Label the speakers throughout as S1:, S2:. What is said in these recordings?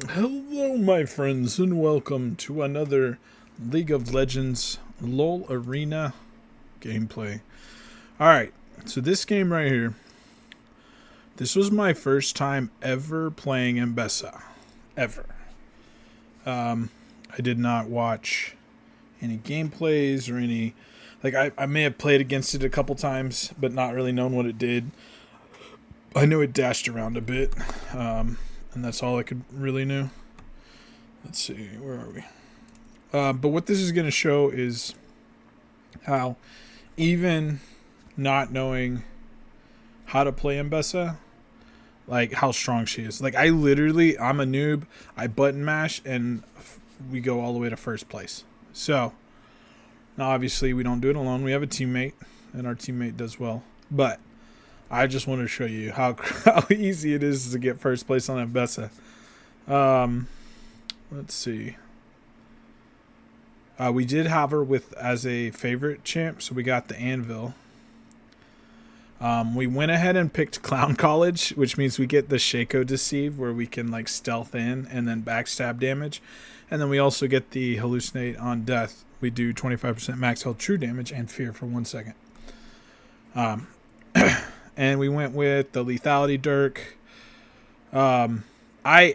S1: Hello, my friends, and welcome to another League of Legends LOL Arena gameplay. Alright, so this game right here, this was my first time ever playing Ambessa. Ever. I did not watch any gameplays or any... I may have played against it a couple times, but not really known what it did. I know it dashed around a bit, and that's all I could really know. Let's see, where are we? But what this is going to show is how even not knowing how to play Ambessa, like how strong she is. Like I'm a noob. I button mash and we go all the way to first place. So now obviously we don't do it alone. We have a teammate and our teammate does well. But I just want to show you how easy it is to get first place on Ambessa. Let's see. We did have her as a favorite champ, so we got the Anvil. We went ahead and picked Clown College, which means we get the Shaco Deceive, where we can like stealth in and then backstab damage. And then we also get the Hallucinate on Death. We do 25% max health true damage and fear for 1 second. And we went with the Lethality Dirk. I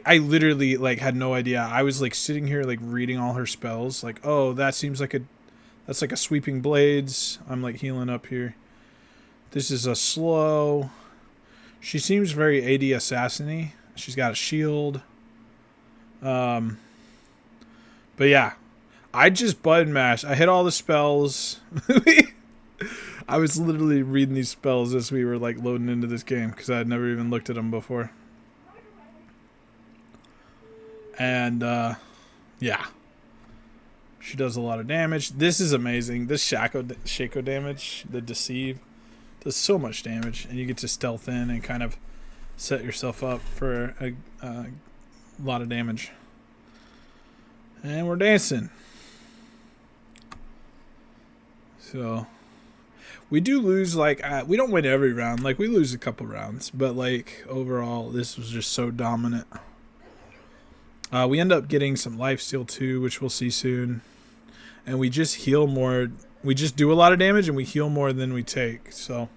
S1: literally like had no idea. I was like sitting here like reading all her spells. Like, oh, that's like a sweeping blades. I'm like healing up here. This is a slow. She seems very AD assassin-y. She's got a shield. But yeah, I just button mash. I hit all the spells. I was literally reading these spells as we were like loading into this game because I had never even looked at them before. And yeah, she does a lot of damage. This is amazing. This Shaco damage, the Deceive, does so much damage, and you get to stealth in and kind of set yourself up for a lot of damage. And we're dancing. So we do lose, like, we don't win every round. Like, we lose a couple rounds, but like overall, this was just so dominant. We end up getting some lifesteal too, which we'll see soon. And we just heal more. We just do a lot of damage and we heal more than we take. So,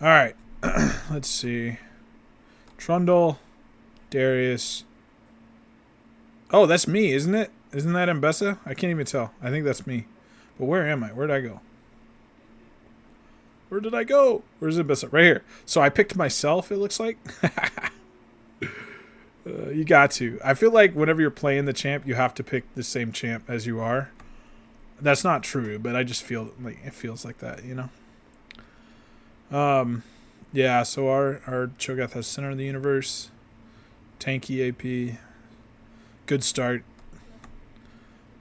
S1: alright. Let's see. Trundle. Darius. Oh, that's me, isn't it? Isn't that Ambessa? I can't even tell. I think that's me. But where am I? Where did I go? Where did I go? Where's Ambessa? Right here. So I picked myself, it looks like. You got to. I feel like whenever you're playing the champ, you have to pick the same champ as you are. That's not true, but I just feel like it feels like that, you know? Yeah, so our Cho'Gath has Center of the Universe. Tanky AP. Good start.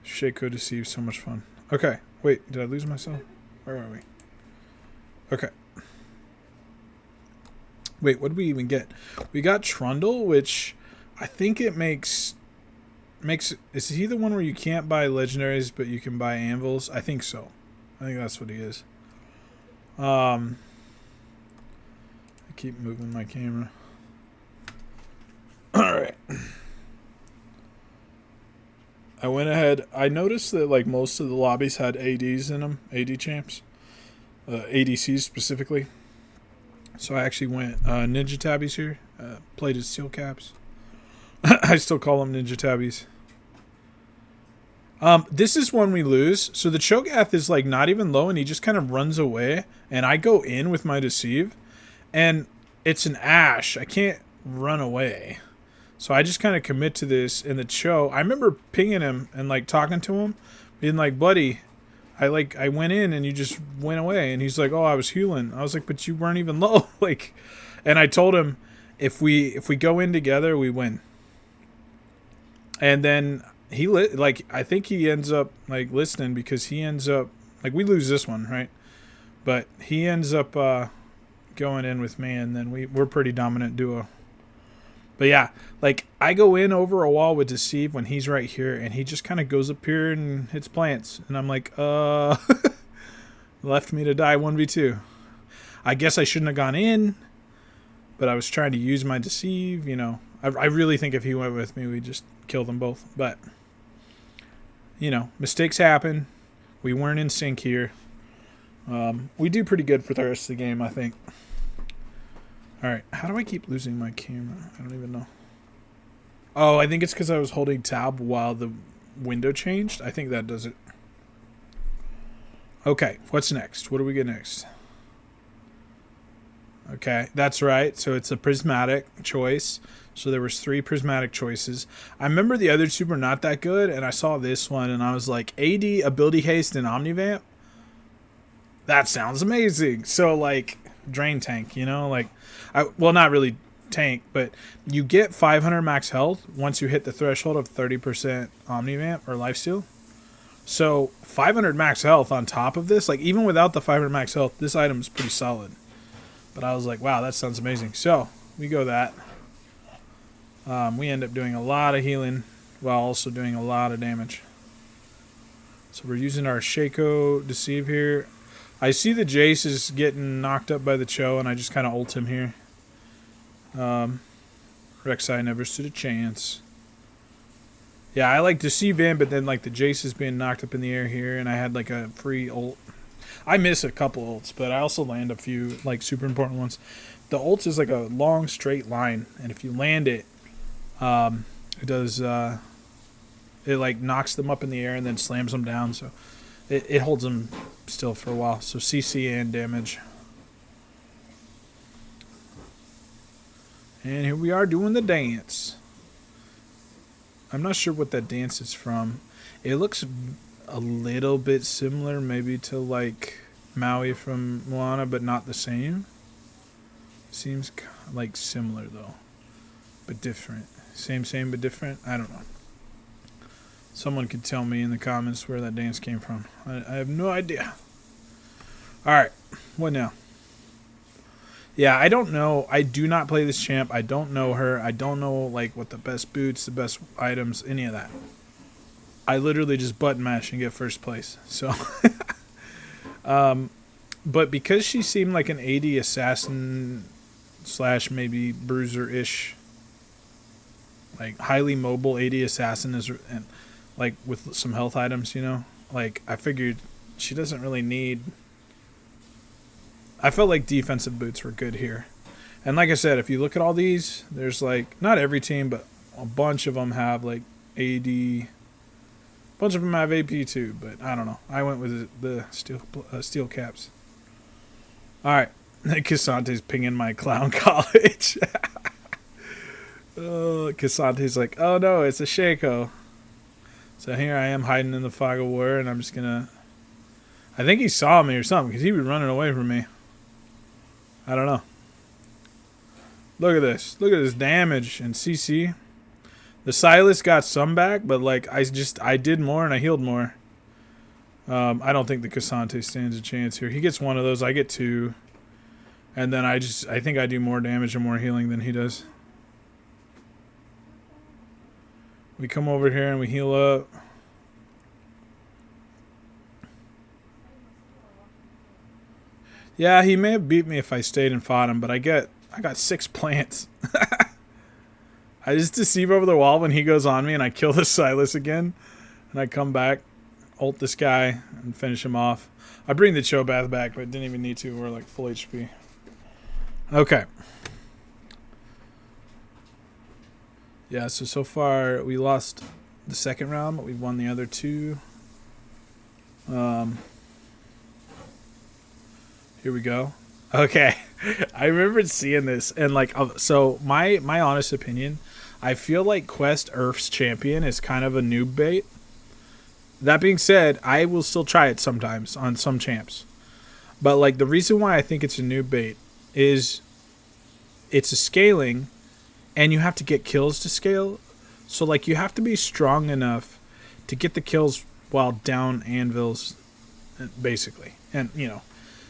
S1: Shaco Deceive, so much fun. Okay, wait, did I lose myself? Where are we? Okay. Wait, what did we even get? We got Trundle, which... I think it makes is he the one where you can't buy legendaries but you can buy anvils? I think so. I think that's what he is. I keep moving my camera. Alright. I went ahead. I noticed that like most of the lobbies had ADs in them, AD champs. ADCs specifically. So I actually went Ninja Tabbies here. Played as Steel Caps. I still call them Ninja Tabbies. This is when we lose. So the Cho'Gath is like not even low and he just kind of runs away. And I go in with my Deceive. And it's an Ashe. I can't run away. So I just kind of commit to this. And the Cho, I remember pinging him and like talking to him. Being like, buddy, I went in and you just went away. And he's like, oh, I was healing. I was like, but you weren't even low. Like, and I told him, if we go in together, we win. And then I think he ends up like listening because he ends up like we lose this one, right? But he ends up going in with me, and then we're pretty dominant duo. But yeah, like I go in over a wall with Deceive when he's right here, and he just kind of goes up here and hits plants, and I'm like, left me to die 1v2. I guess I shouldn't have gone in, but I was trying to use my Deceive, you know. I really think if he went with me, we'd just kill them both. But, you know, mistakes happen. We weren't in sync here. We do pretty good for the rest of the game, I think. All right, how do I keep losing my camera? I don't even know. Oh, I think it's because I was holding tab while the window changed. I think that does it. Okay, what's next? What do we get next? Okay, that's right. So it's a prismatic choice. So there was 3 prismatic choices. I remember the other 2 were not that good, and I saw this one, and I was like, AD, Ability Haste, and Omnivamp? That sounds amazing. So, like, Drain Tank, you know? Like, well, not really tank, but you get 500 max health once you hit the threshold of 30% Omnivamp or Lifesteal. So 500 max health on top of this, like even without the 500 max health, this item is pretty solid. But I was like, wow, that sounds amazing. So we go that. We end up doing a lot of healing while also doing a lot of damage. So we're using our Shaco Deceive here. I see the Jace is getting knocked up by the Cho, and I just kind of ult him here. Rek'Sai never stood a chance. Yeah, I like Deceive in, but then like the Jace is being knocked up in the air here, and I had like a free ult. I miss a couple ults, but I also land a few like super important ones. The ult is like a long straight line, and if you land it, it does it like knocks them up in the air and then slams them down, so it holds them still for a while. So CC and damage. And here we are doing the dance. I'm not sure what that dance is from. It looks a little bit similar maybe to like Maui from Moana, but not the same. Seems like similar though, but different. Same but different. I don't know. Someone could tell me in the comments where that dance came from. I have no idea. Alright, what now? Yeah, I don't know. I do not play this champ. I don't know her. I don't know like what the best boots, the best items, any of that. I literally just button mash and get first place. So, but because she seemed like an AD assassin / maybe bruiser-ish, like highly mobile AD assassin is, and like with some health items, you know, like I figured she doesn't really need. I felt like defensive boots were good here. And like I said, if you look at all these, there's like, not every team, but a bunch of them have like AD. A bunch of them have AP too, but I don't know. I went with the steel caps. Alright. Casante's pinging my clown college. Casante's like, oh no, it's a Shaco. So here I am hiding in the fog of war, and I'm just gonna. I think he saw me or something, because he was running away from me. I don't know. Look at this. Look at this damage and CC. The Silas got some back, but like I did more and I healed more. I don't think the Cassante stands a chance here. He gets one of those, I get 2. And then I think I do more damage and more healing than he does. We come over here and we heal up. Yeah, he may have beat me if I stayed and fought him, but I got 6 plants. I just deceive over the wall when he goes on me, and I kill the Silas again. And I come back, ult this guy, and finish him off. I bring the Cho'Bath back, but didn't even need to. We're like full HP. Okay. Yeah, so far we lost the second round, but we won the other 2. Here we go. Okay. I remember seeing this, and like, so my honest opinion, I feel like Quest Earth's champion is kind of a noob bait. That being said, I will still try it sometimes on some champs. But like the reason why I think it's a noob bait is it's a scaling, and you have to get kills to scale. So like you have to be strong enough to get the kills while down anvils, basically. And you know,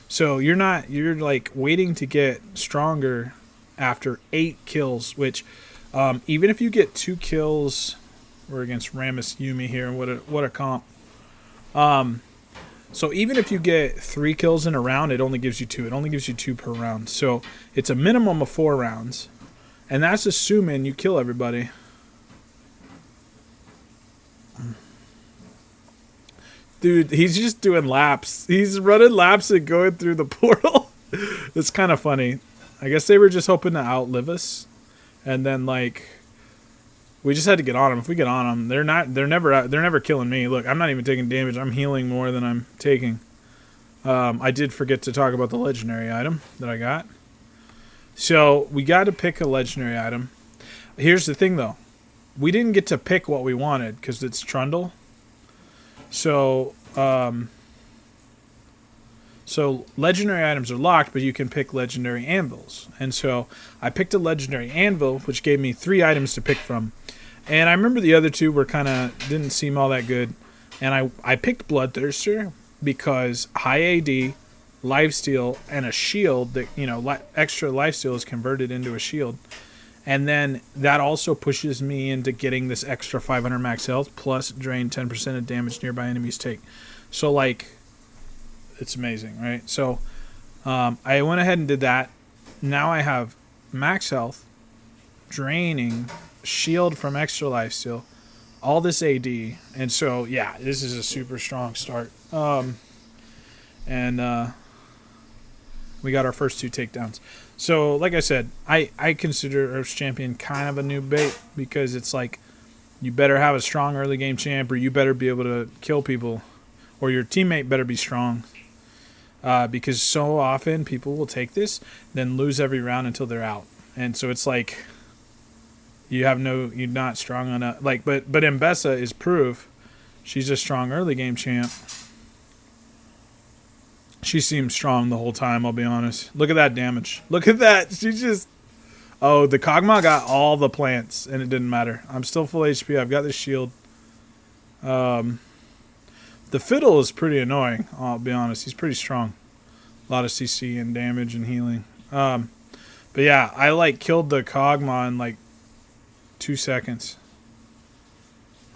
S1: so you're like waiting to get stronger after 8 kills, which even if you get 2 kills, we're against Rammus Yumi here, what a comp. So even if you get 3 kills in a round, it only gives you 2. It only gives you 2 per round. So it's a minimum of 4 rounds. And that's assuming you kill everybody. Dude, he's just doing laps. He's running laps and going through the portal. It's kind of funny. I guess they were just hoping to outlive us. And then, like, we just had to get on them. If we get on them, they're never killing me. Look, I'm not even taking damage. I'm healing more than I'm taking. I did forget to talk about the legendary item that I got. So we got to pick a legendary item. Here's the thing, though. We didn't get to pick what we wanted because it's Trundle. So, so legendary items are locked, but you can pick legendary anvils. And so I picked a legendary anvil, which gave me 3 items to pick from. And I remember the other 2 were didn't seem all that good. And I picked Bloodthirster because high AD, lifesteal, and a shield that, extra lifesteal is converted into a shield. And then that also pushes me into getting this extra 500 max health plus drain 10% of damage nearby enemies take. So, like, it's amazing, right? So I went ahead and did that. Now I have max health, draining, shield from extra lifesteal, all this AD. And so, yeah, this is a super strong start. We got our first 2 takedowns. So, like I said, I consider Earth's Champion kind of a new bait because it's like you better have a strong early game champ or you better be able to kill people or your teammate better be strong because so often people will take this, then lose every round until they're out. And so it's like you're not strong enough. Like, but Ambessa is proof. She's a strong early game champ. She seems strong the whole time, I'll be honest. Look at that damage. Look at that. She just... Oh, the Kog'Maw got all the plants, and it didn't matter. I'm still full HP. I've got the shield. The Fiddle is pretty annoying, I'll be honest. He's pretty strong. A lot of CC and damage and healing. But yeah, I, killed the Kog'Maw in, 2 seconds.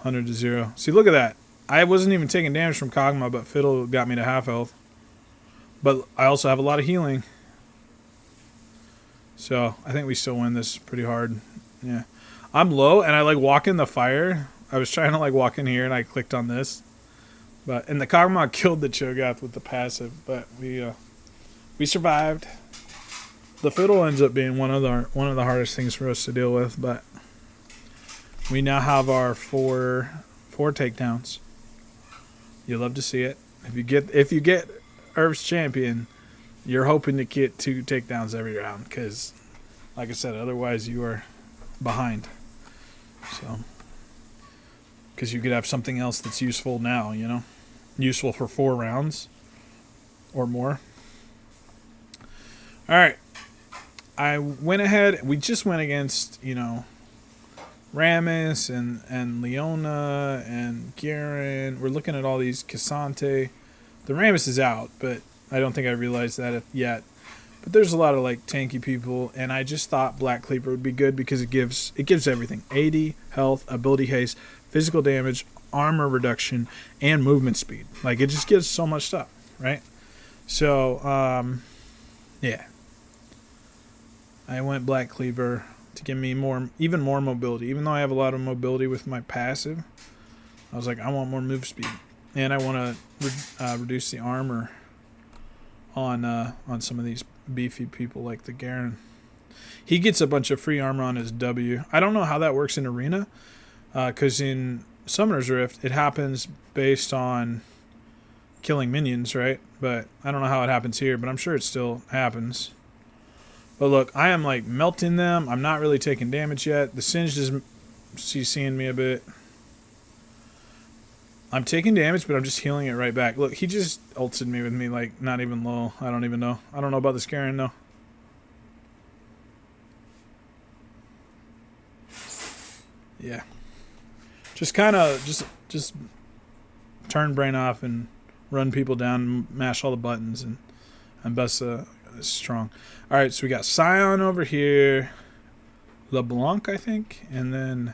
S1: 100 to 0. See, look at that. I wasn't even taking damage from Kog'Maw, but Fiddle got me to half health. But I also have a lot of healing. So I think we still win this pretty hard. Yeah. I'm low and I walk in the fire. I was trying to walk in here and I clicked on this. And the Kog'Maw killed the Cho'Gath with the passive, but we survived. The Fiddle ends up being one of the hardest things for us to deal with, but we now have our four takedowns. You love to see it. If you get Earth's Champion, you're hoping to get 2 takedowns every round because, like I said, otherwise you are behind. So, because you could have something else that's useful now, useful for 4 rounds or more. All right, I went ahead. We just went against Rammus and Leona and Garen. We're looking at all these Cassante. The Rammus is out, but I don't think I realized that yet. But there's a lot of tanky people, and I just thought Black Cleaver would be good because it gives everything: AD, health, ability haste, physical damage, armor reduction, and movement speed. It just gives so much stuff, right? So, yeah, I went Black Cleaver to give me even more mobility. Even though I have a lot of mobility with my passive, I was like, I want more move speed. And I want to reduce the armor on some of these beefy people like the Garen. He gets a bunch of free armor on his W. I don't know how that works in Arena, because in Summoner's Rift, it happens based on killing minions, right? But I don't know how it happens here, but I'm sure it still happens. But look, I am melting them. I'm not really taking damage yet. The Singed is CCing me a bit. I'm taking damage, but I'm just healing it right back. Look, he just ulted me with me, not even low. I don't even know. I don't know about this Garen, though. Yeah. Just kind of, just turn brain off and run people down and mash all the buttons. And Ambessa is strong. All right, so we got Scion over here. LeBlanc, I think. And then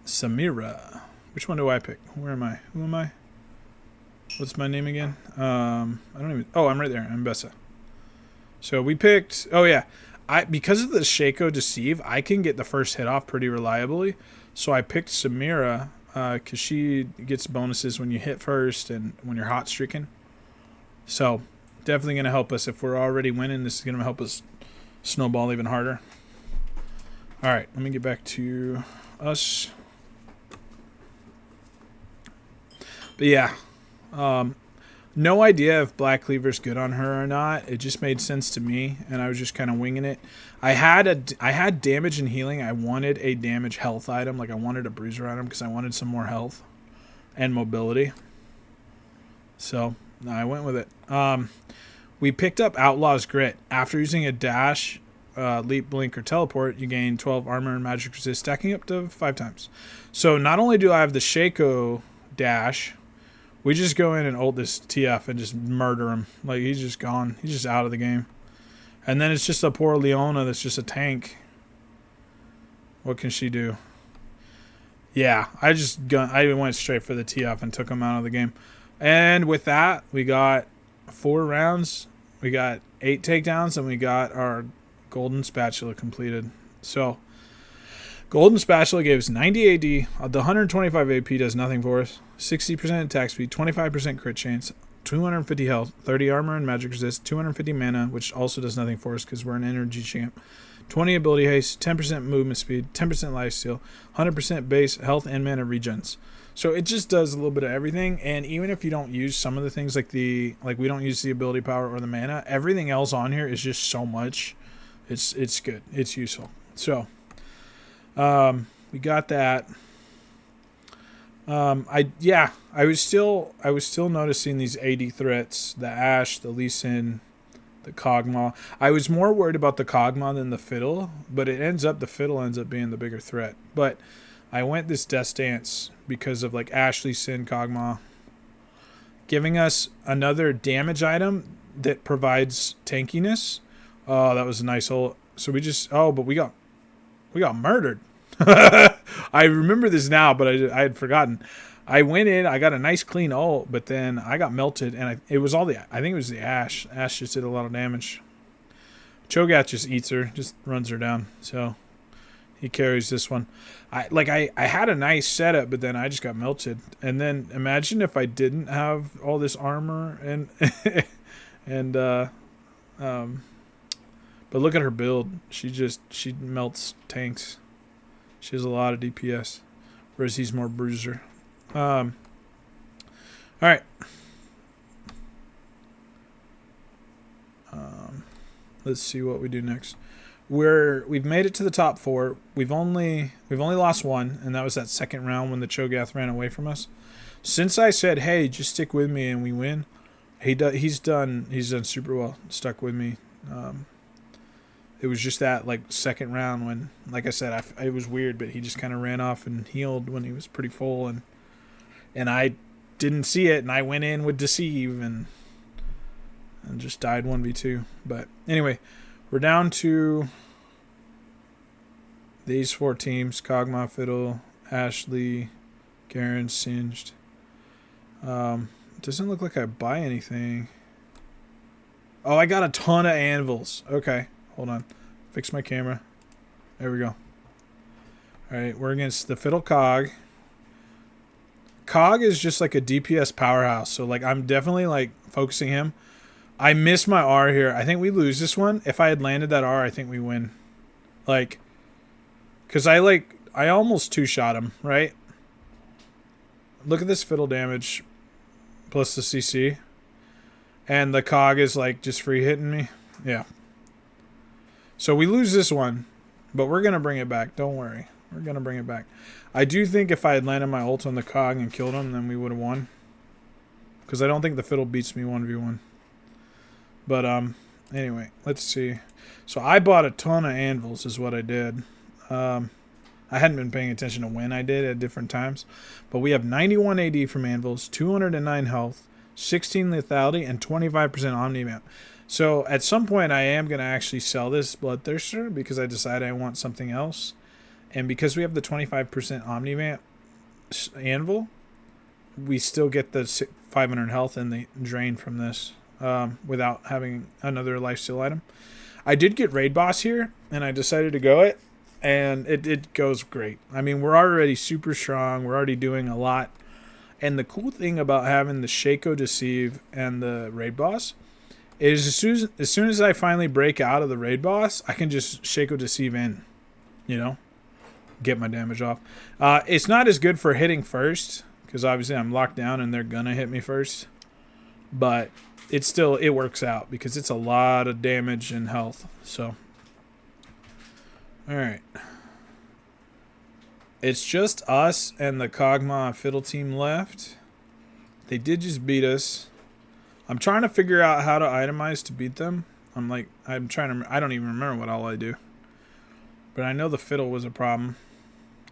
S1: Samira. Which one do I pick? Where am I? Who am I? What's my name again? I don't even... Oh, I'm right there. Ambessa. So we picked... Oh, yeah. because of the Shaco Deceive, I can get the first hit off pretty reliably. So I picked Samira because she gets bonuses when you hit first and when you're hot streaking. So definitely going to help us. If we're already winning, this is going to help us snowball even harder. All right, let me get back to us. But yeah, no idea if Black Cleaver's good on her or not. It just made sense to me, and I was just kind of winging it. I had damage and healing. I wanted a damage health item, like I wanted a bruiser item because I wanted some more health and mobility. So I went with it. We picked up Outlaw's Grit. After using a dash, leap, blink, or teleport, you gain 12 armor and magic resist, stacking up to 5 times. So not only do I have the Shaco dash, we just go in and ult this TF and just murder him. Like, he's just gone. He's just out of the game. And then it's just a poor Leona that's just a tank. What can she do? Yeah, I went straight for the TF and took him out of the game. And with that, we got 4 rounds. We got 8 takedowns, and we got our Golden Spatula completed. So, Golden Spatula gave us 90 AD. The 125 AP does nothing for us. 60% attack speed, 25% crit chance, 250 health, 30 armor and magic resist, 250 mana, which also does nothing for us because we're an energy champ. 20 ability haste, 10% movement speed, 10% lifesteal, 100% base health and mana regens. So it just does a little bit of everything. And even if you don't use some of the things like we don't use the ability power or the mana, everything else on here is just so much. It's good. It's useful. So we got that. I was still noticing these AD threats, the Ashe, the Lee Sin, the Kog'Maw. I was more worried about the Kog'Maw than the Fiddle, but the Fiddle ends up being the bigger threat. But I went this Death Dance because of like Ashe, Lee Sin, Kog'Maw, giving us another damage item that provides tankiness. Oh, that was a nice ult. So but we got murdered. I remember this now, but I had forgotten. I went in, I got a nice clean ult, but then I got melted, and I think it was the Ashe. Ashe just did a lot of damage. Cho'Gath just eats her, just runs her down. So he carries this one. I had a nice setup, but then I just got melted. And then imagine if I didn't have all this armor and but look at her build. She melts tanks. She has a lot of DPS, whereas he's more bruiser. All right. Let's see what we do next. We've made it to the top 4. We've only lost one, and that was that second round when the Cho'Gath ran away from us. Since I said, "Hey, just stick with me and we win," he's done super well. Stuck with me. It was just that like second round when, like I said, it was weird, but he just kind of ran off and healed when he was pretty full, and I didn't see it, and I went in with Deceive and just died 1v2. But anyway, we're down to these 4 teams: Kog'Maw, Fiddle, Ashley, Garen, Singed. Doesn't look like I buy anything. Oh, I got a ton of anvils. Okay. Hold on. Fix my camera. There we go. Alright, we're against the Fiddle Cog. Cog is just like a DPS powerhouse. So, like, I'm definitely, like, focusing him. I missed my R here. I think we lose this one. If I had landed that R, I think we win. Like, because I almost 2-shot him, right? Look at this Fiddle damage plus the CC. And the Cog is, like, just free hitting me. Yeah. So we lose this one, but we're going to bring it back. Don't worry. We're going to bring it back. I do think if I had landed my ult on the Cog and killed him, then we would have won. Because I don't think the Fiddle beats me 1v1. But, anyway, let's see. So I bought a ton of anvils is what I did. I hadn't been paying attention to when I did at different times. But we have 91 AD from anvils, 209 health, 16 lethality, and 25% omni-map. So at some point I am going to actually sell this Bloodthirster because I decided I want something else. And because we have the 25% Omnivamp Anvil, we still get the 500 health and the drain from this without having another lifesteal item. I did get raid boss here, and I decided to go it, and it goes great. I mean, we're already super strong. We're already doing a lot. And the cool thing about having the Shaco Deceive and the raid boss is as soon as I finally break out of the raid boss, I can just Shaco Deceive in, you know, get my damage off. It's not as good for hitting first because obviously I'm locked down and they're gonna hit me first, but it works out because it's a lot of damage and health. So, all right, it's just us and the Kog'Maw Fiddle team left. They did just beat us. I'm trying to figure out how to itemize to beat them. I don't even remember what all I do. But I know the fiddle was a problem.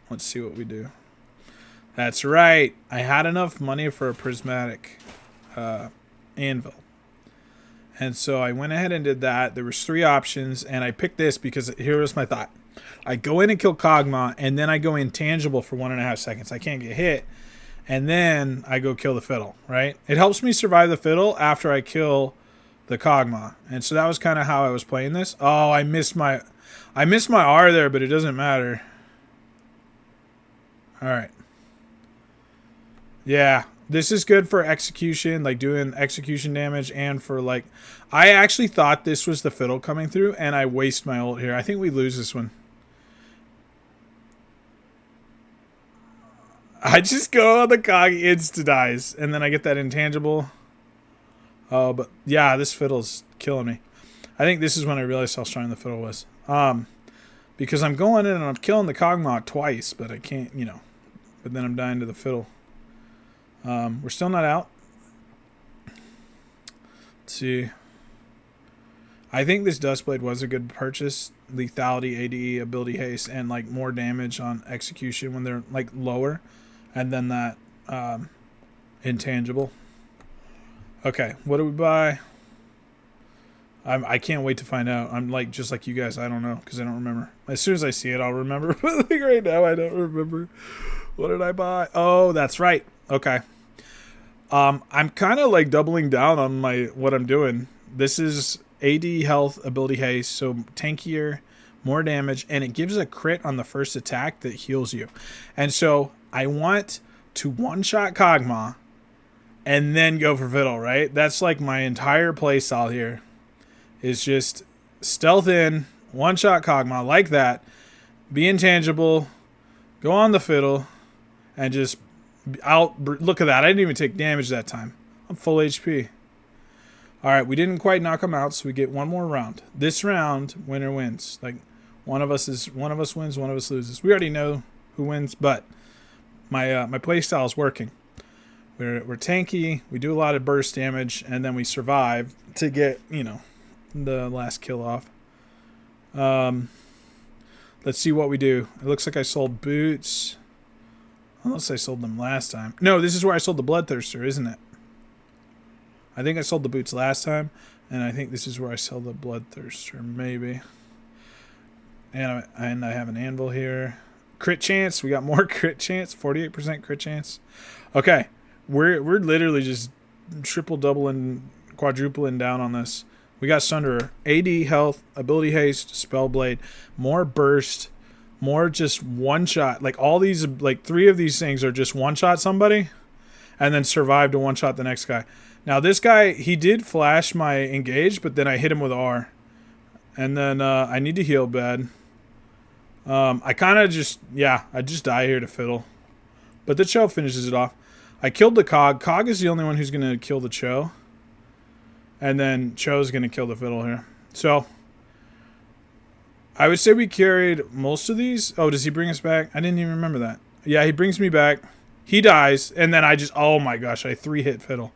S1: Let's see what we do. That's right. I had enough money for a prismatic anvil. And so I went ahead and did that. There was 3 options, and I picked this because here was my thought. I go in and kill Kog'Maw, and then I go intangible for 1.5 seconds. I can't get hit. And then I go kill the fiddle, right? It helps me survive the fiddle after I kill the Kog'Maw. And so that was kind of how I was playing this. Oh, I missed my R there, but it doesn't matter. All right. Yeah, this is good for execution, like doing execution damage, and for like, I actually thought this was the fiddle coming through, and I waste my ult here. I think we lose this one. I just go on the Cog, insta-dies, and then I get that intangible. Oh, but yeah, this fiddle's killing me. I think this is when I realized how strong the fiddle was. Because I'm going in and I'm killing the Kog'Maw twice, but I can't, you know. But then I'm dying to the fiddle. We're still not out. Let's see. I think this Dustblade was a good purchase. Lethality, ADE, ability haste, and like more damage on execution when they're like lower. And then that intangible. Okay, what do we buy? I can't wait to find out. I'm like just like you guys. I don't know because I don't remember. As soon as I see it, I'll remember. But like right now, I don't remember. What did I buy? Oh, that's right. Okay. I'm kind of like doubling down on what I'm doing. This is AD health, ability haste, so tankier, more damage, and it gives a crit on the first attack that heals you. And so I want to one-shot Kog'Maw and then go for Fiddle, right? That's like my entire playstyle here. Is just stealth in, one-shot Kog'Maw like that, be intangible, go on the Fiddle, and just look at that. I didn't even take damage that time. I'm full HP. All right, we didn't quite knock him out, so we get one more round. This round, winner wins. Like one of us wins, one of us loses. We already know who wins, but my play style is working. We're tanky. We do a lot of burst damage, and then we survive to get the last kill off. Let's see what we do. It looks like I sold boots. Unless I sold them last time. No, this is where I sold the Bloodthirster, isn't it? I think I sold the boots last time, and I think this is where I sell the Bloodthirster, maybe. And I have an anvil here. Crit chance. We got more crit chance. 48% crit chance. Okay, we're literally just triple, doubling, quadrupling down on this. We got Sunderer. AD health, ability haste, spell blade, more burst, more just one shot. Like all these, like 3 of these things are just one shot somebody, and then survive to one shot the next guy. Now this guy, he did flash my engage, but then I hit him with R. And then I need to heal bad. I kind of just, I just die here to Fiddle. But the Cho finishes it off. I killed the Cog. Cog is the only one who's going to kill the Cho. And then Cho's going to kill the Fiddle here. So, I would say we carried most of these. Oh, does he bring us back? I didn't even remember that. Yeah, he brings me back. He dies. And then I just, oh my gosh, I 3-hit Fiddle.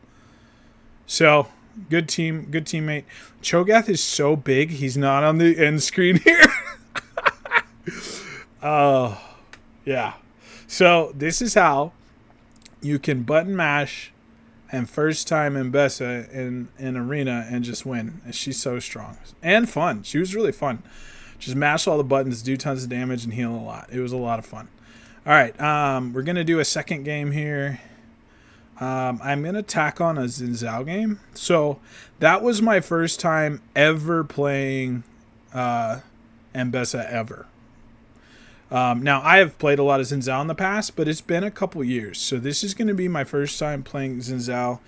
S1: So, good team, good teammate. Cho'Gath is so big, he's not on the end screen here. Oh, yeah. So, this is how you can button mash and first time Ambessa in arena and just win. And she's so strong. And fun. She was really fun. Just mash all the buttons, do tons of damage, and heal a lot. It was a lot of fun. All right, we're going to do a second game here. I'm going to tack on a Xin Zhao game. So that was my first time ever playing Ambessa ever. Now, I have played a lot of Xin Zhao in the past, but it's been a couple years. So this is going to be my first time playing Xin Zhao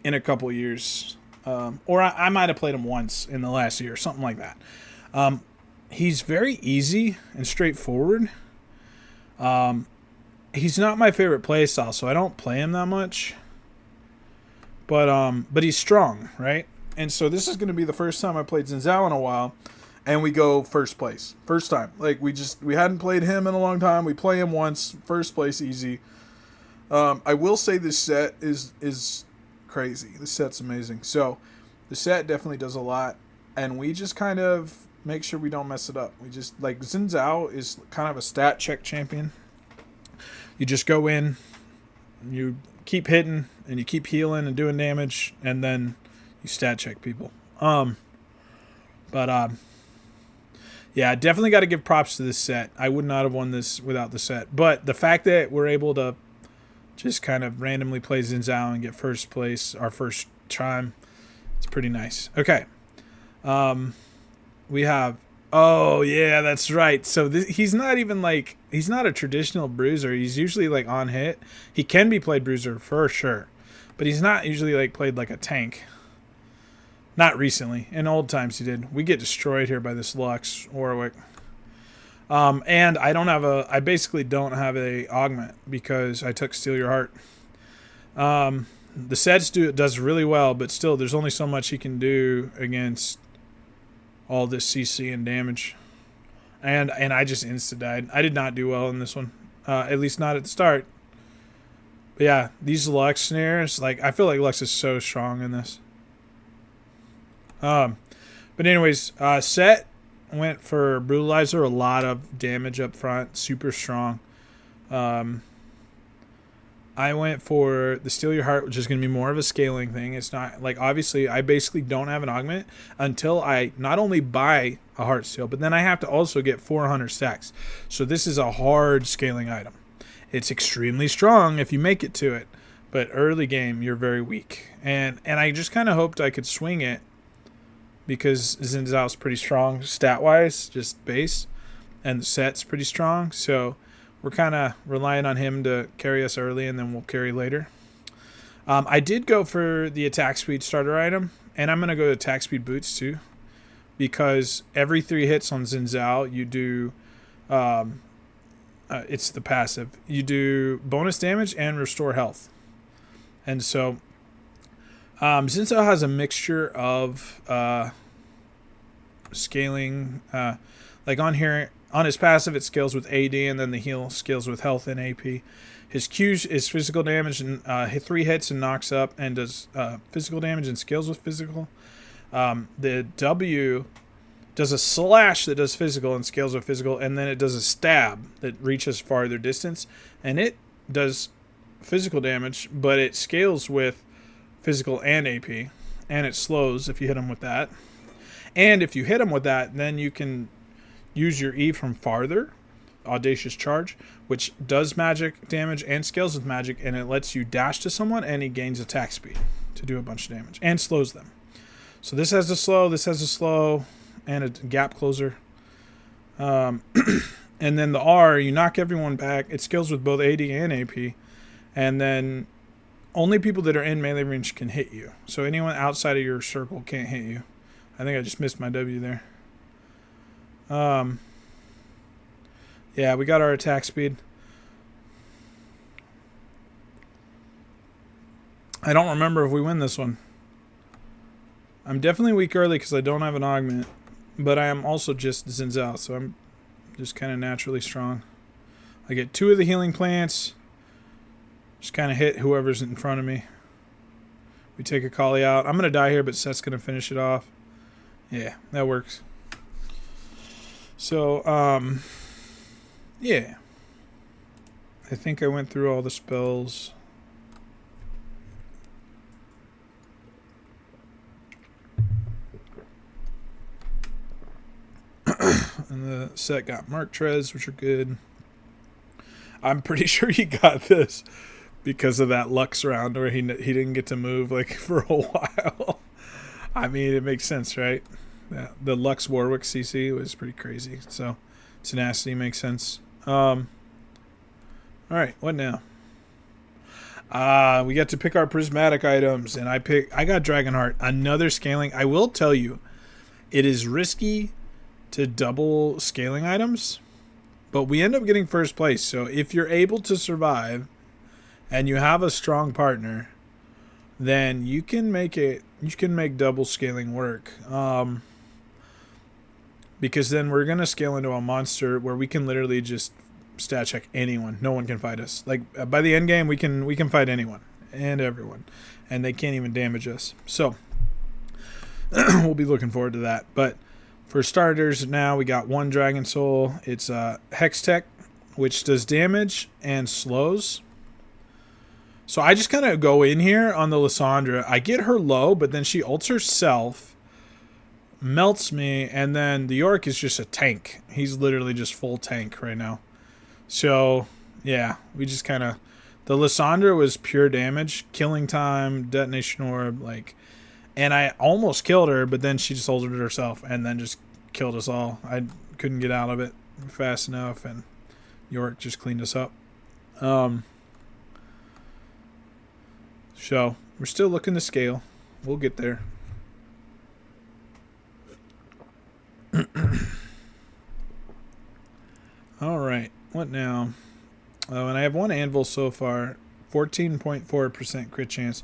S1: in a couple years. Or I might have played him once in the last year, something like that. He's very easy and straightforward. He's not my favorite play style, so I don't play him that much. But he's strong, right? And so this is going to be the first time I played Xin Zhao in a while, and we go first place. First time. Like, we hadn't played him in a long time. We play him once. First place, easy. I will say this set is crazy. This set's amazing. So the set definitely does a lot, and we just kind of make sure we don't mess it up. We just, like, Xin Zhao is kind of a stat check champion. You just go in, you keep hitting, and you keep healing and doing damage, and then you stat check people. Yeah, definitely got to give props to this set. I would not have won this without the set. But the fact that we're able to just kind of randomly play Xin Zhao and get first place our first time, it's pretty nice. Okay. We have... Oh, yeah, that's right. So he's not even like... He's not a traditional bruiser. He's usually like on hit. He can be played bruiser for sure. But he's not usually like played like a tank. Not recently. In old times he did. We get destroyed here by this Lux Warwick. And I basically don't have a augment because I took Steal Your Heart. The sets does really well, but still there's only so much he can do against all this CC and damage. And I just insta-died. I did not do well in this one. At least not at the start. But yeah, these Lux snares, like, I feel like Lux is so strong in this. But anyways, set went for Brutalizer, a lot of damage up front, super strong. I went for the Steal Your Heart, which is going to be more of a scaling thing. It's not, like, obviously, I basically don't have an augment until I not only buy a Heart Steal, but then I have to also get 400 stacks. So this is a hard scaling item. It's extremely strong if you make it to it, but early game, you're very weak. And I just kind of hoped I could swing it because Xin Zhao's pretty strong stat-wise, just base, and the set's pretty strong, so we're kind of relying on him to carry us early, and then we'll carry later. I did go for the attack speed starter item, and I'm going to go to attack speed boots too, because every 3 hits on Xin Zhao, you do, it's the passive, you do bonus damage and restore health. And so, Xin Zhao has a mixture of scaling, like on here, on his passive, it scales with AD, and then the heal scales with health and AP. His Q is physical damage, and 3 hits and knocks up, and does physical damage and scales with physical. The W does a slash that does physical and scales with physical, and then it does a stab that reaches farther distance, and it does physical damage, but it scales with physical and AP, and it slows if you hit him with that. And if you hit him with that, then you can use your E from farther, Audacious Charge, which does magic damage and scales with magic, and it lets you dash to someone, and he gains attack speed to do a bunch of damage, and slows them. So this has a slow, and a gap closer. And then the R, you knock everyone back. It scales with both AD and AP, and then only people that are in melee range can hit you. So anyone outside of your circle can't hit you. I think I just missed my W there. Yeah, we got our attack speed. I don't remember if we win this one. I'm definitely weak early because I don't have an augment, but I am also just Xin Zhao, so I'm just kind of naturally strong. I get 2 of the healing plants. Just kind of hit whoever's in front of me. We take a Kali out. I'm going to die here, but Seth's going to finish it off. Yeah, that works. So, yeah. I think I went through all the spells. And the set got Mark Trez, which are good. I'm pretty sure he got this because of that Lux round where he didn't get to move like for a while. I mean, it makes sense, right? Yeah, the Lux Warwick CC was pretty crazy. So tenacity makes sense. All right, what now? We get to pick our prismatic items, and I got Dragonheart, another scaling. I will tell you, it is risky to double scaling items, but we end up getting first place. So if you're able to survive and you have a strong partner, then you can make it. You can make double scaling work. Because then we're gonna scale into a monster where we can literally just stat check anyone. No one can fight us. Like by the end game, we can fight anyone and everyone, and they can't even damage us. So we'll be looking forward to that. But for starters, now we got one Dragon Soul. It's Hex Tech, which does damage and slows. So I just kind of go in here on the Lysandra. I get her low, but then she ults herself, melts me, and then the Yorick is just a tank. He's literally just full tank right now. So, yeah, we just kind of... The Lysandra was pure damage, killing time, detonation orb, like... And I almost killed her, but then she just ulted herself and then just killed us all. I couldn't get out of it fast enough, and Yorick just cleaned us up. So, we're still looking to scale. We'll get there. Alright, what now? Oh, and I have one anvil so far. 14.4% crit chance.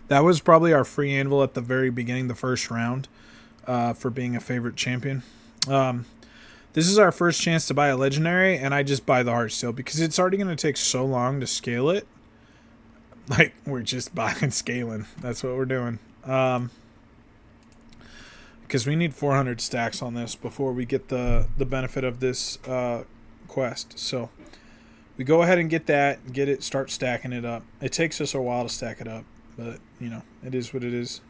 S1: That was probably our free anvil at the very beginning, the first round, for being a favorite champion. This is our first chance to buy a legendary, and I just buy the Heartsteel because it's already going to take so long to scale it. Like, we're just buying scaling. That's what we're doing. Because we need 400 stacks on this before we get the benefit of this quest. So we go ahead and get that, get it, start stacking it up. It takes us a while to stack it up, but, you know, it is what it is.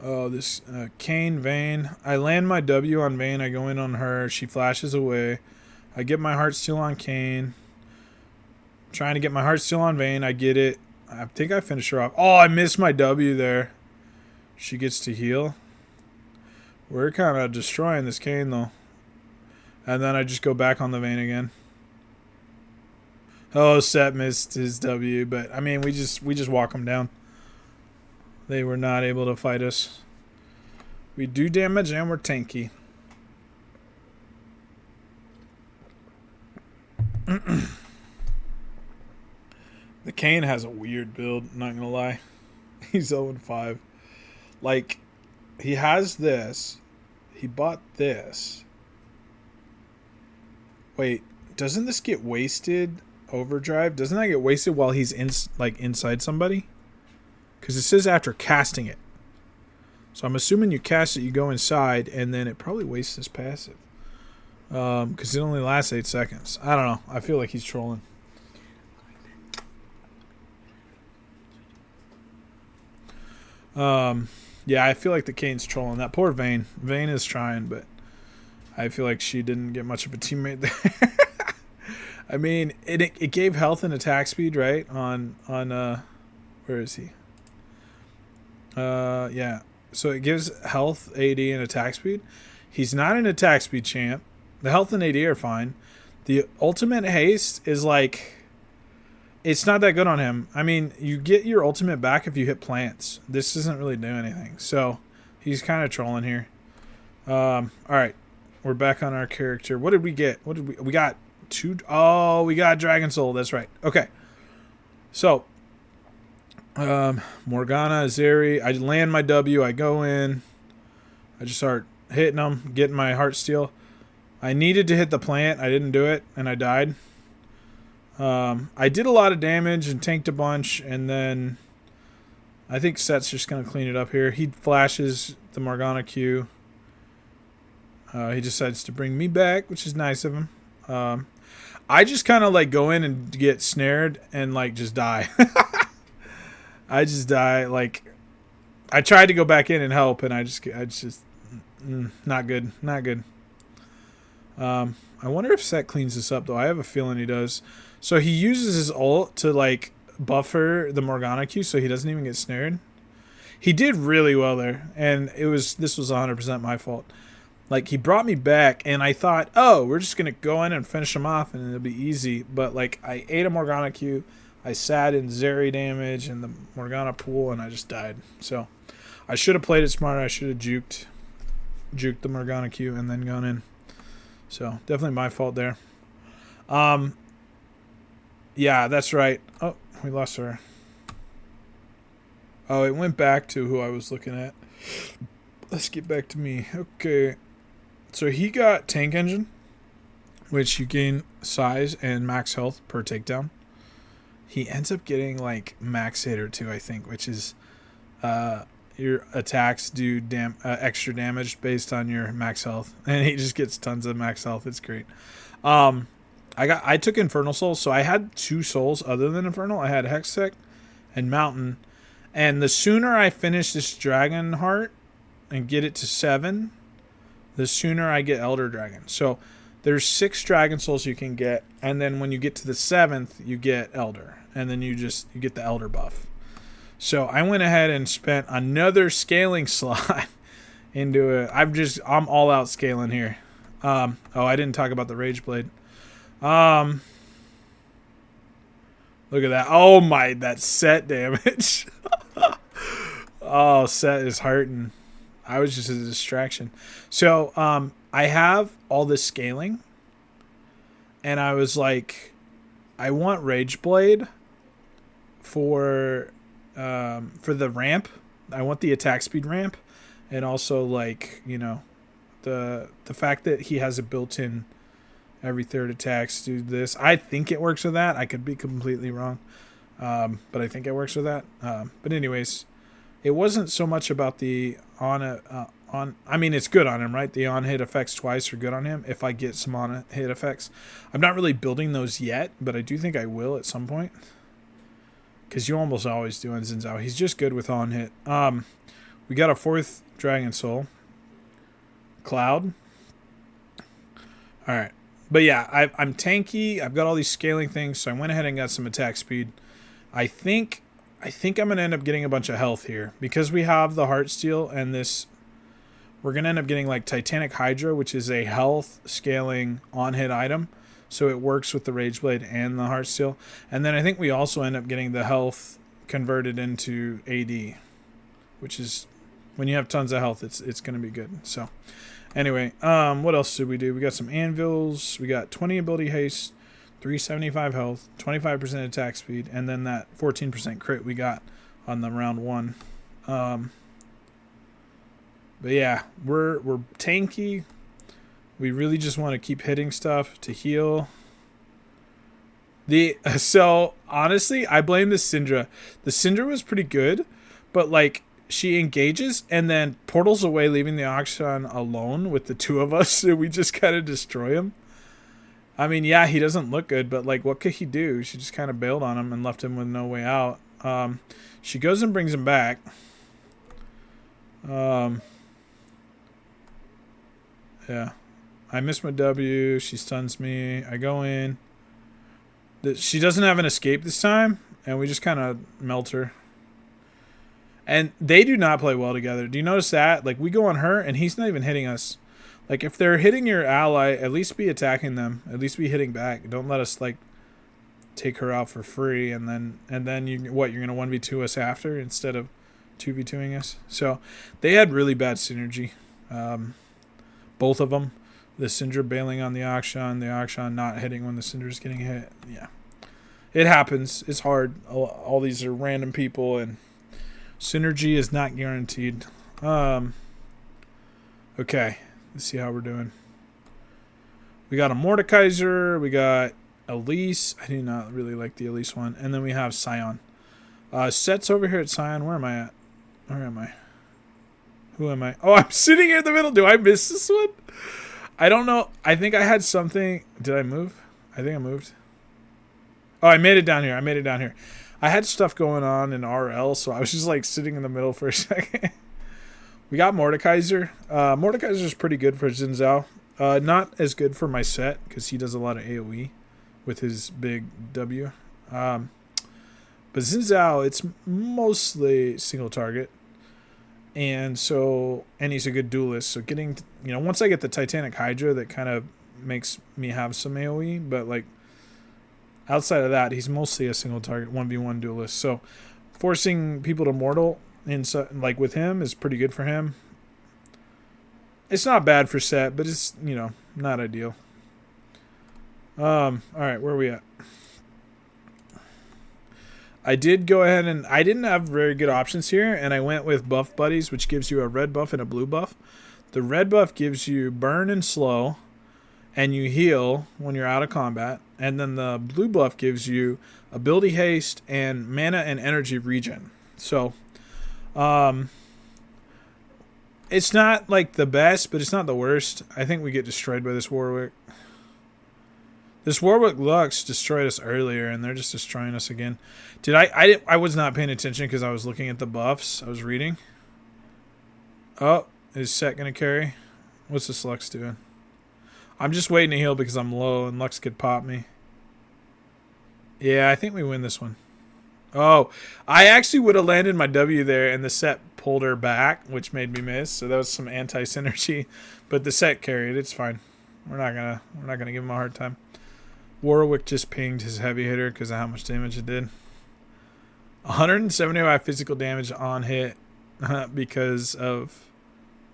S1: Oh, this Kayn Vayne. I land my W on Vayne. I go in on her. She flashes away. I get my Heartsteel on Kayn. Trying to get my Heartsteel on Vayne. I get it. I think I finished her off. Oh, I missed my W there. She gets to heal. We're kind of destroying this Kayn, though. And then I just go back on the Vayne again. Oh, Set missed his W, but I mean, we just walk him down. They were not able to fight us. We do damage and we're tanky. The Kayn has a weird build, not gonna lie. He's 0-5. Like, he has this. He bought this. Wait, doesn't this get wasted? Overdrive? Doesn't that get wasted while he's inside somebody? Because it says after casting it. So I'm assuming you cast it, you go inside, and then it probably wastes his passive. Because it only lasts 8 seconds. I don't know. I feel like he's trolling. Yeah, I feel like the Kayn's trolling. That poor Vayne. Vayne is trying, but I feel like she didn't get much of a teammate there. I mean, it gave health and attack speed, right? On where is he? Yeah. So it gives health, AD, and attack speed. He's not an attack speed champ. The health and AD are fine. The ultimate haste is like... It's not that good on him. I mean, you get your ultimate back if you hit plants. This doesn't really do anything. So, he's kind of trolling here. Alright. We're back on our character. What did we get? What did we got 2... Oh, we got Dragon Soul. That's right. Okay. So... Morgana, Zeri. I land my W. I go in. I just start hitting them, getting my Heartsteel. I needed to hit the plant. I didn't do it, and I died. I did a lot of damage and tanked a bunch, and then I think Set's just going to clean it up here. He flashes the Morgana Q. He decides to bring me back, which is nice of him. I just kind of like go in and get snared and like just die. I just die. Like, I tried to go back in and help, and I just not good. Not good. I wonder if Set cleans this up, though. I have a feeling he does. So he uses his ult to, like, buffer the Morgana Q so he doesn't even get snared. He did really well there, and this was 100% my fault. Like, he brought me back, and I thought, oh, we're just going to go in and finish him off, and it'll be easy. But, like, I ate a Morgana Q. I sat in Zeri damage in the Morgana pool, and I just died. So, I should have played it smarter. I should have juked the Morgana Q and then gone in. So, definitely my fault there. Yeah, that's right. Oh, we lost her. Oh, it went back to who I was looking at. Let's get back to me. Okay. So he got Tank Engine, which you gain size and max health per takedown. He ends up getting like max hit or two, I think, which is your attacks do extra damage based on your max health, and he just gets tons of max health. It's great. I took Infernal Souls, so I had 2 souls other than Infernal. I had Hextech and Mountain, and the sooner I finish this Dragon Heart and get it to 7, the sooner I get Elder Dragon. So there's 6 Dragon Souls you can get, and then when you get to the 7th, you get Elder, and then you get the Elder buff. So I went ahead and spent another scaling slot into it. I'm all out scaling here. Oh, I didn't talk about the Rage Blade. Look at that. Oh my, that Set damage. Oh, Set is hurting. I was just a distraction. So, I have all this scaling, and I was like, I want Rage Blade for the ramp. I want the attack speed ramp, and also like, you know, the fact that he has a built-in every 3rd attacks do this. I think it works with that. I could be completely wrong, but I think it works with that. But anyways, it wasn't so much about the on. I mean, it's good on him, right? The on hit effects twice are good on him. If I get some on hit effects, I'm not really building those yet, but I do think I will at some point. Because you almost always do on Xin Zhao. He's just good with on hit. We got a 4th Dragon Soul. Cloud. Alright. But yeah, I'm tanky. I've got all these scaling things, so I went ahead and got some attack speed. I think I'm going to end up getting a bunch of health here. Because we have the Heartsteel and this... We're going to end up getting like Titanic Hydra, which is a health scaling on-hit item. So it works with the Rage Blade and the Heartsteel. And then I think we also end up getting the health converted into AD, which is when you have tons of health, it's going to be good. So anyway, what else did we do? We got some anvils. We got 20 ability haste, 375 health, 25% attack speed, and then that 14% crit we got on the round 1. But yeah, we're tanky. We really just want to keep hitting stuff to heal. So honestly, I blame the Syndra. The Syndra was pretty good, but like she engages and then portals away, leaving the Akshan alone with the 2 of us. So we just kind of destroy him. I mean, yeah, he doesn't look good, but like, what could he do? She just kind of bailed on him and left him with no way out. She goes and brings him back. Yeah. I miss my W. She stuns me. I go in. She doesn't have an escape this time, and we just kind of melt her. And they do not play well together. Do you notice that? Like, we go on her, and he's not even hitting us. Like, if they're hitting your ally, at least be attacking them. At least be hitting back. Don't let us, like, take her out for free, and then you're going to 1v2 us after instead of 2v2ing us? So, they had really bad synergy. Both of them. The Syndra bailing on the Akshan not hitting when the Syndra's getting hit. Yeah. It happens. It's hard. All these are random people, and synergy is not guaranteed. Okay. Let's see how we're doing. We got a Mordekaiser. We got Elise. I do not really like the Elise one. And then we have Scion. Set's over here at Scion. Where am I at? Where am I? Who am I? Oh, I'm sitting here in the middle. Do I miss this one? I don't know. I think I had something. Did I move? I think I moved. Oh, I made it down here. I had stuff going on in RL, so I was just like sitting in the middle for a second. We got Mordekaiser. Mordekaiser is pretty good for Xin Zhao. Not as good for my set because he does a lot of AoE with his big W. But Xin Zhao, it's mostly single target. And he's a good duelist. So getting, once I get the Titanic Hydra, that kind of makes me have some AoE. But like outside of that, he's mostly a single target 1v1 duelist. So forcing people to mortal like with him is pretty good for him. It's not bad for set, but it's not ideal. All right, where are we at? I did go ahead and I didn't have very good options here, and I went with Buff Buddies, which gives you a red buff and a blue buff. The red buff gives you burn and slow, and you heal when you're out of combat. And then the blue buff gives you ability haste and mana and energy regen. So, it's not like the best, but it's not the worst. I think we get destroyed by this Warwick. This Warwick Lux destroyed us earlier, and they're just destroying us again. I was not paying attention because I was looking at the buffs. I was reading. Oh, is Set going to carry? What's this Lux doing? I'm just waiting to heal because I'm low, and Lux could pop me. Yeah, I think we win this one. Oh, I actually would have landed my W there, and the Set pulled her back, which made me miss. So that was some anti-synergy, but the Set carried. It's fine. We're not gonna give him a hard time. Warwick just pinged his heavy hitter because of how much damage it did. 175 physical damage on hit because of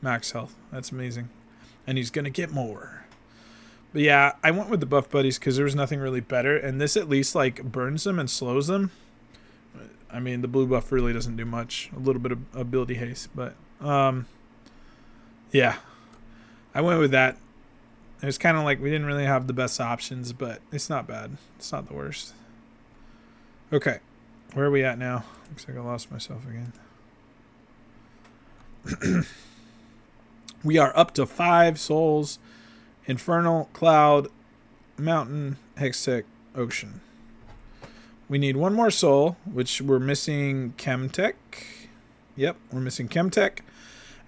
S1: max health. That's amazing. And he's going to get more. But yeah, I went with the Buff Buddies because there was nothing really better. And this at least like burns them and slows them. I mean, the blue buff really doesn't do much. A little bit of ability haste. But yeah, I went with that. It was kind of like we didn't really have the best options, but it's not bad. It's not the worst. Okay. Where are we at now? Looks like I lost myself again. We are up to 5 souls. Infernal, Cloud, Mountain, Hextech, Ocean. We need 1 more soul, which we're missing Chemtech. Yep, we're missing Chemtech.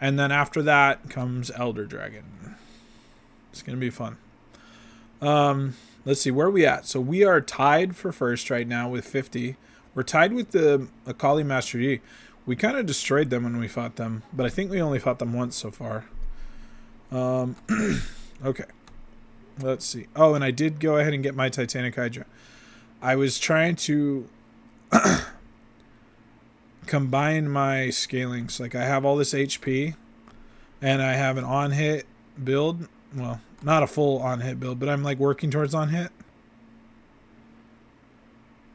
S1: And then after that comes Elder Dragon. It's going to be fun. Let's see, where are we at? So we are tied for first right now with 50. We're tied with the Akali Master Yi. We kind of destroyed them when we fought them, but I think we only fought them once so far. Okay. Let's see. Oh, and I did go ahead and get my Titanic Hydra. I was trying to combine my scalings. Like, I have all this HP, and I have an on-hit build. Well, not a full on-hit build, but I'm, like, working towards on-hit.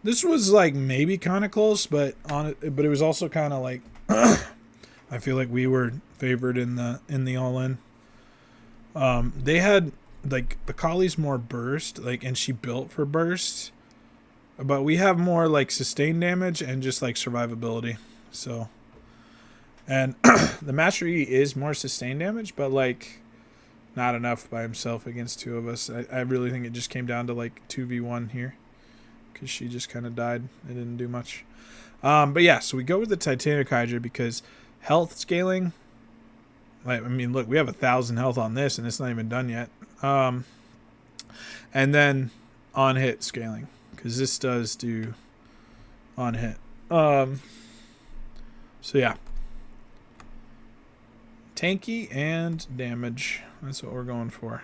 S1: This was, like, maybe kind of close, but it was also kind of, like, I feel like we were favored in the all-in. They had, like, Akali's more burst, like, and she built for burst. But we have more, like, sustained damage and just, like, survivability. So, and the Master Yi is more sustained damage, but, like, not enough by himself against 2 of us. I really think it just came down to, like, 2v1 here. Because she just kind of died. It didn't do much. But yeah, so we go with the Titanic Hydra because health scaling. Like, I mean, look, we have 1,000 health on this, and it's not even done yet. And then on hit scaling because this does do on hit. So yeah, tanky and damage. That's what we're going for.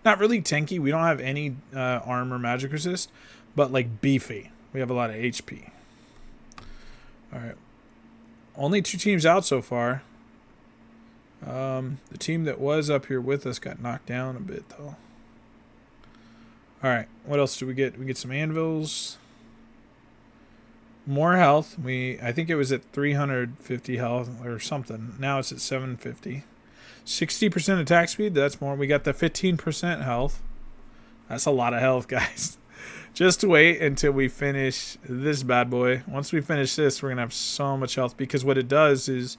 S1: Not really tanky. We don't have any armor magic resist. But, like, beefy. We have a lot of HP. Alright. Only 2 teams out so far. The team that was up here with us got knocked down a bit, though. Alright. What else do we get? We get some anvils. More health. I think it was at 350 health or something. Now it's at 750. 60% attack speed. That's more. We got the 15% health. That's a lot of health, guys. Just wait until we finish this bad boy. Once we finish this, we're going to have so much health. Because what it does is,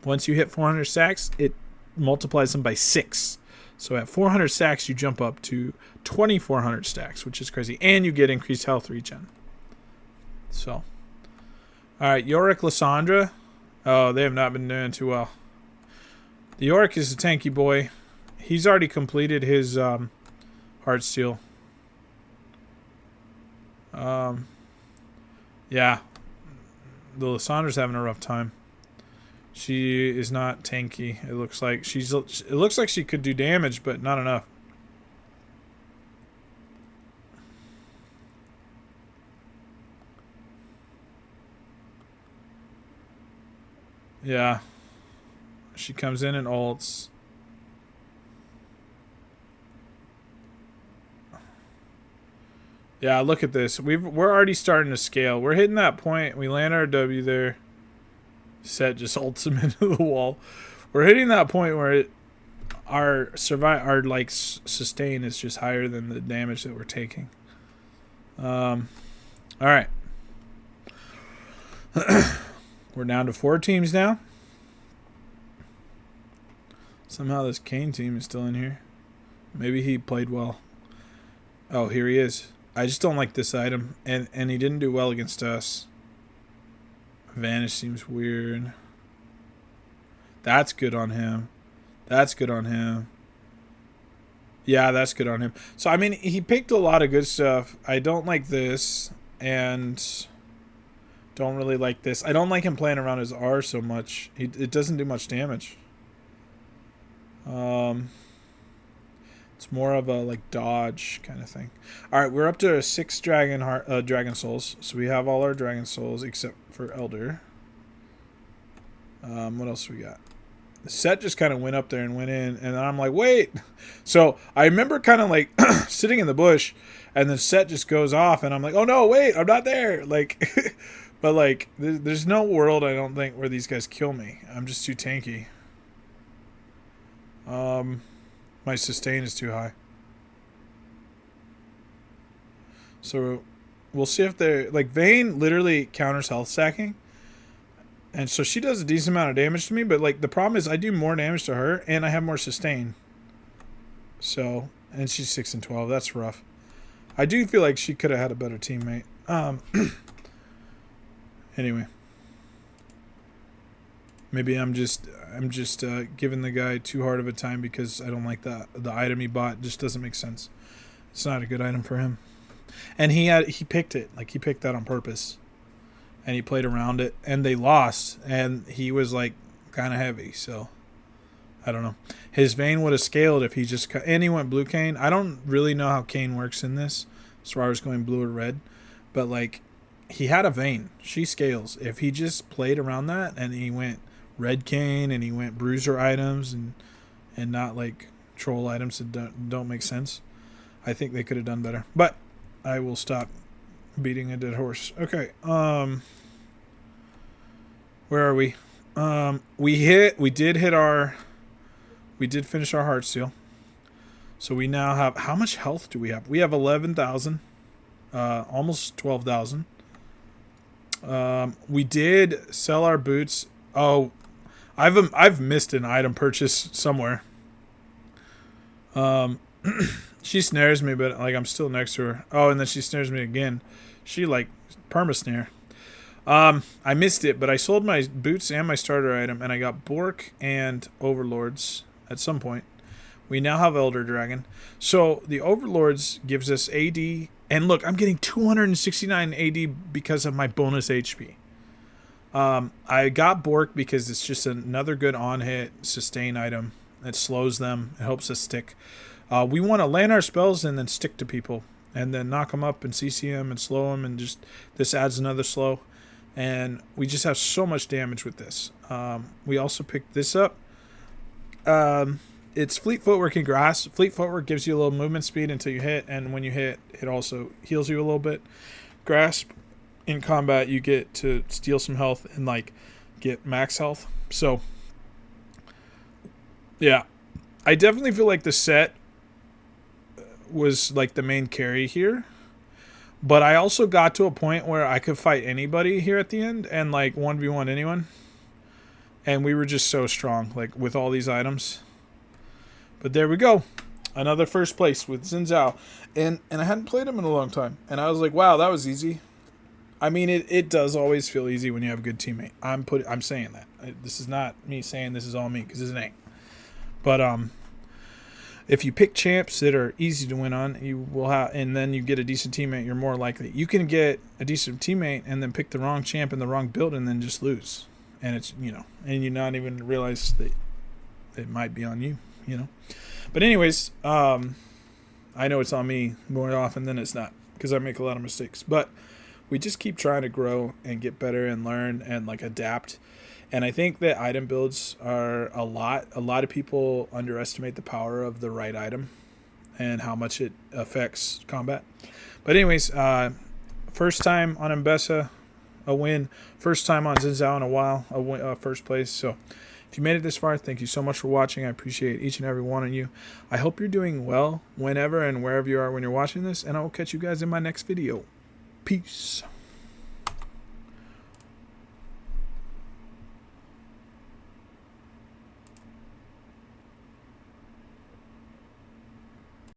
S1: once you hit 400 stacks, it multiplies them by 6. So at 400 stacks, you jump up to 2,400 stacks, which is crazy. And you get increased health regen. So. Alright, Yorick, Lysandra. Oh, they have not been doing too well. The Yorick is a tanky boy. He's already completed his heart steal. Yeah. The Lissandra's having a rough time. She is not tanky. It looks like it looks like she could do damage, but not enough. Yeah. She comes in and ults. Yeah, look at this. We're already starting to scale. We're hitting that point. We land our W there. Set just ults him into the wall. We're hitting that point where our sustain is just higher than the damage that we're taking. All right. We're down to 4 teams now. Somehow this Kane team is still in here. Maybe he played well. Oh, here he is. I just don't like this item. And he didn't do well against us. Vanish seems weird. That's good on him. That's good on him. Yeah, that's good on him. So, I mean, he picked a lot of good stuff. I don't like this. And don't really like this. I don't like him playing around his R so much. It doesn't do much damage. It's more of a like dodge kind of thing. All right, we're up to 6 dragon souls. So we have all our dragon souls except for Elder. What else we got? The set just kind of went up there and went in, and then I'm like, wait. So I remember kind of like sitting in the bush, and the set just goes off, and I'm like, oh no, wait, I'm not there. Like, but like, there's no world I don't think where these guys kill me. I'm just too tanky. My sustain is too high. So we'll see if they're like Vayne literally counters health stacking. And so she does a decent amount of damage to me, but like the problem is I do more damage to her and I have more sustain. So, and she's 6 and 12. That's rough. I do feel like she could have had a better teammate. Anyway. Maybe I'm just giving the guy too hard of a time because I don't like the item he bought. Just doesn't make sense. It's not a good item for him. And he picked it. Like he picked that on purpose. And he played around it and they lost and he was like kind of heavy, so I don't know. His Vayne would have scaled if he just and he went blue Kane. I don't really know how Kane works in this as far as going blue or red, but like he had a Vayne. She scales. If he just played around that and he went red Kane and he went bruiser items and not like troll items that don't make sense, I think they could have done better. But I will stop beating a dead horse. Okay. Where are we? We did finish our heart seal. So we now have, how much health do we have? We have 11,000, almost 12,000. We did sell our boots. Oh, I've missed an item purchase somewhere. She snares me, but like I'm still next to her. Oh, and then she snares me again. She like perma snare. I missed it, but I sold my boots and my starter item, and I got Bork and Overlords at some point. We now have Elder Dragon. So the Overlords gives us AD, and look, I'm getting 269 AD because of my bonus HP. I got Bork because it's just another good on-hit sustain item. It slows them. It helps us stick. We want to land our spells and then stick to people, and then knock them up and CC them and slow them, and just this adds another slow. And we just have so much damage with this. We also picked this up. It's Fleet Footwork and Grass. Fleet Footwork gives you a little movement speed until you hit, and when you hit, it also heals you a little bit. Grasp, in combat, you get to steal some health and like get max health. So, yeah, I definitely feel like the set was like the main carry here. But I also got to a point where I could fight anybody here at the end and like 1v1 anyone. And we were just so strong, like with all these items. But there we go. Another first place with Xin Zhao. And I hadn't played him in a long time. And I was like, wow, that was easy. I mean, it does always feel easy when you have a good teammate. I'm saying that. This is not me saying this is all me, because it ain't. But if you pick champs that are easy to win on, you will have, and then you get a decent teammate, you're more likely. You can get a decent teammate and then pick the wrong champ and the wrong build and then just lose. And it's, and you not even realize that it might be on you, But anyways, I know it's on me more often than it's not because I make a lot of mistakes. But we just keep trying to grow and get better and learn and like adapt. And I think that item builds are a lot of people underestimate the power of the right item and how much it affects combat. But anyways, first time on Ambessa, a win. First time on Xin Zhao in a while, a win, first place. So if you made it this far, thank you so much for watching. I appreciate each and every one of you. I hope you're doing well whenever and wherever you are when you're watching this, and I will catch you guys in my next video. Peace.